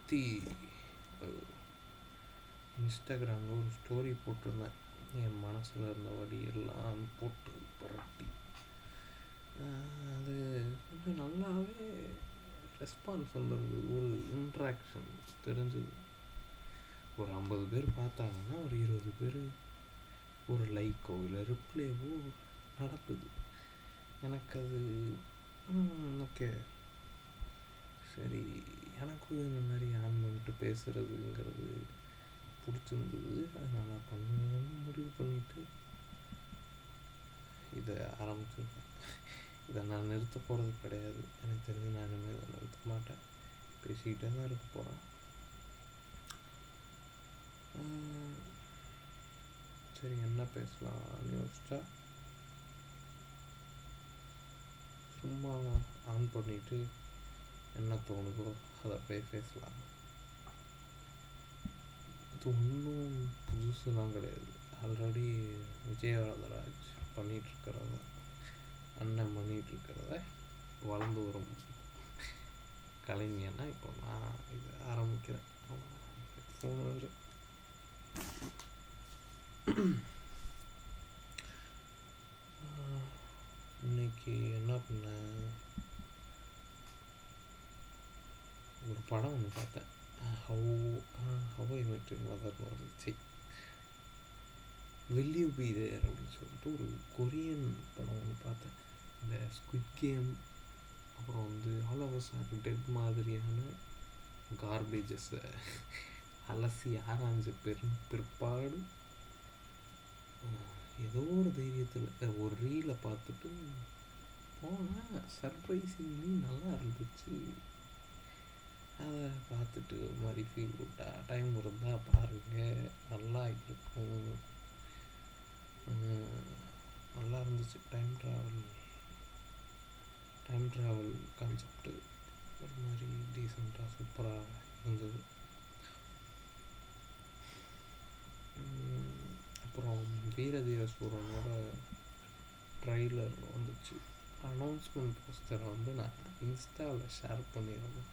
நேத்தி இன்ஸ்டாகிராமில் ஒரு ஸ்டோரி போட்டிருந்தேன். என் மனசில் இருந்த வழியெல்லாம் போட்டு புரட்டி அது கொஞ்சம் நல்லாவே ரெஸ்பான்ஸ் வந்துருந்தது. ஒரு இன்ட்ராக்ஷன் தெரிஞ்சுது. ஒரு 50 பேர் பார்த்தாங்கன்னா ஒரு 20 பேர் ஒரு லைக்கோ இல்லை ரிப்ளேவோ நடக்குது. எனக்கு அது ஓகே, சரி, எனக்கும் இந்த மாதிரி ஆன் பண்ணிட்டு பேசுகிறதுங்கிறது பிடிச்சிருந்தது. அதை நான் பண்ணணும்னு முடிவு பண்ணிவிட்டு இதை ஆரம்பிச்சிருக்கேன். இதை நான் நிறுத்த போகிறது கிடையாது. எனக்கு தெரிஞ்சு நான் இனிமேல் இதை நிறுத்த மாட்டேன். பேசிக்கிட்டே தான் இருக்க போகிறேன். சரி, என்ன பேசலாம்னு யோசிச்சா சும்மா ஆன் பண்ணிவிட்டு என்ன தோணுதோ அதை அப்படியே பேசலாம். இது ஒன்றும் புதுசுலாம் கிடையாது. ஆல்ரெடி விஜயவரதராஜ் பண்ணிகிட்ருக்கிறத, அண்ணன் பண்ணிகிட்ருக்கிறத வளர்ந்து வரும் கலைஞனா இப்போ நான் இதை ஆரம்பிக்கிறேன். தோணுது. இன்னைக்கு என்ன பண்ணேன், ஒரு படம் ஒன்று பார்த்தேன். ஹவ் ஐ மெட் யுவர் மதர்னு வந்துச்சு. வில் யூ பி தேர் அப்படின்னு சொல்லிட்டு ஒரு கொரியன் படம் ஒன்று பார்த்தேன். இந்த ஸ்குவிட் கேம், அப்புறம் all of us are dead மாதிரியான கார்பேஜஸை அலசி ஆராய்ஞ்ச பிற்பாடு ஏதோ ஒரு தைரியத்தில் ஒரு ரீலை பார்த்துட்டு போனால் சர்ப்ரைசிங்லி நல்லா இருந்துச்சு. அதை பார்த்துட்டு ஒரு மாதிரி ஃபீல் விட்டா, டைம் இருந்தால் பாருங்கள், நல்லா இருக்கும். நல்லா இருந்துச்சு. டைம் ட்ராவல் கான்செப்டு ஒரு மாதிரி டீசெண்டாக சூப்பராக இருந்தது. அப்புறம் வீரதீர சூரனோட ட்ரைலர் வந்துச்சு. அனௌன்ஸ்மெண்ட் போஸ்டரை நான் இன்ஸ்டாவில் ஷேர் பண்ணியிருந்தேன்.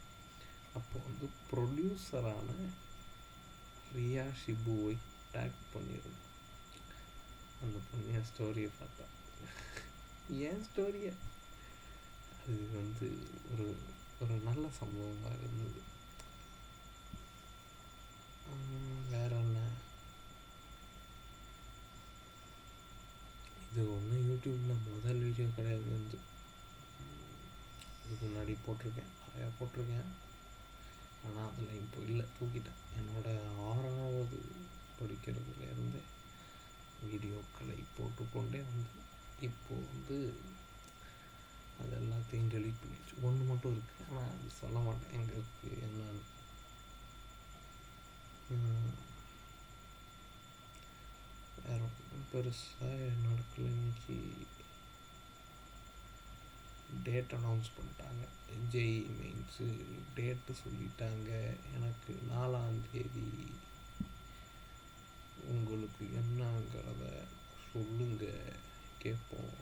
அப்போ ப்ரொடியூசரான ரியா ஷிபுவை டேக் பண்ணியிருந்தேன். அந்த பொண்ணு என் ஸ்டோரியை பார்த்தா, ஏன் ஸ்டோரியை அது ஒரு ஒரு நல்ல சம்பவமாக இருந்தது. வேற என்ன, இது ஒன்றும் யூடியூப்பில் முதல் வீடியோ கிடையாது. இதுக்கு முன்னாடி போட்டிருக்கேன், நிறையா போட்டிருக்கேன். ஆனால் அதில் இப்போ இல்லை, தூக்கிட்டேன். என்னோடய 6வது படிக்கிறதுலேருந்தே வீடியோக்களை போட்டுக்கொண்டே இப்போது அது எல்லாத்தையும் டெலீட் பண்ணிடுச்சு. ஒன்று மட்டும் இருக்குது, ஆனால் அது சொல்ல மாட்டேன் எங்களுக்கு என்னன்னு. வேறு பெருசாக நடக்கல. இன்னைக்கு டேட் அனௌன்ஸ் பண்ணிட்டாங்க. ஜெய் மெயின்ஸு டேட்டு சொல்லிட்டாங்க. எனக்கு 4ஆம் தேதி. உங்களுக்கு என்னங்கிறத சொல்லுங்க, கேட்போம்.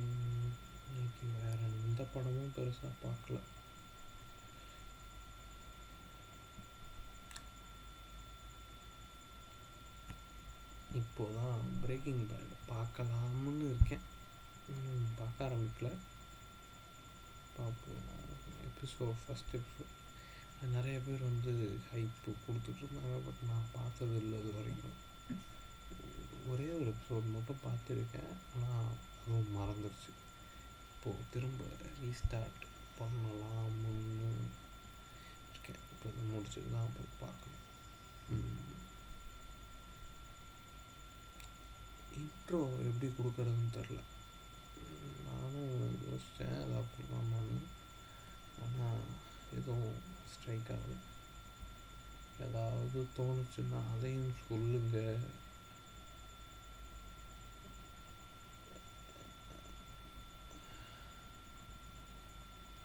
இன்னைக்கு வேற எந்த படமும் பெருசாக பார்க்கல. இப்போதான் பிரேக்கிங் பேட் பார்க்கலாம்னு இருக்கேன். பார்க்க ஆரம்பிக்கல, பார்ப்போம். ஃபஸ்ட் எபிசோட் நிறைய பேர் ஹைப்பு கொடுத்துட்ருந்தாங்க. பட் நான் பார்த்தது இல்லை இது வரைக்கும். ஒரே ஒரு எபிசோட் மட்டும் பார்த்துருக்கேன், ஆனால் அதுவும் மறந்துடுச்சு. இப்போது திரும்ப ரீஸ்டார்ட் பண்ணலாம்னு இருக்கேன். இப்போ முடிச்சுட்டு தான் போய் பார்க்கணும். இன்ட்ரோ எப்படி கொடுக்குறதுன்னு தெரில. நானும் யோசித்தேன் அதை பண்ணலாமான்னு, ஆனால் எதுவும் ஸ்ட்ரைக் ஆகலை. ஏதாவது தோணுச்சுன்னா அதையும் சொல்லுங்கள்.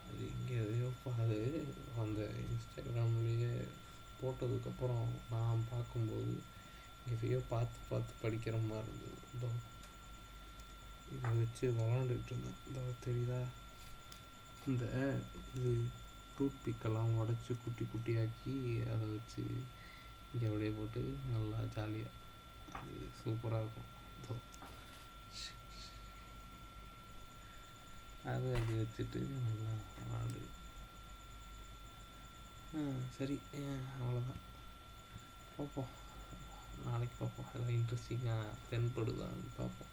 அது இங்கே எதையோ அது அந்த இன்ஸ்டாகிராம்லேயே போட்டதுக்கப்புறம் நான் பார்க்கும்போது எதையோ பார்த்து படிக்கிற மாதிரி இருந்தது. இதை வச்சு விளாண்டுக்கிட்டு இருந்தேன். இந்த தெரியுதா, இந்த இது டூத் பிக்கெல்லாம் உடச்சி குட்டி குட்டியாக்கி அதை வச்சு இங்கே அப்படியே போட்டு நல்லா ஜாலியாக அது சூப்பராக இருக்கும். அதை அப்படி வச்சுட்டு நல்லா விளாண்டு. சரி, அவ்வளோதான். பார்ப்போம், நாளைக்கு பார்ப்போம். எல்லாம் இன்ட்ரெஸ்டிங்காக தென்படுதான்னு பார்ப்போம்.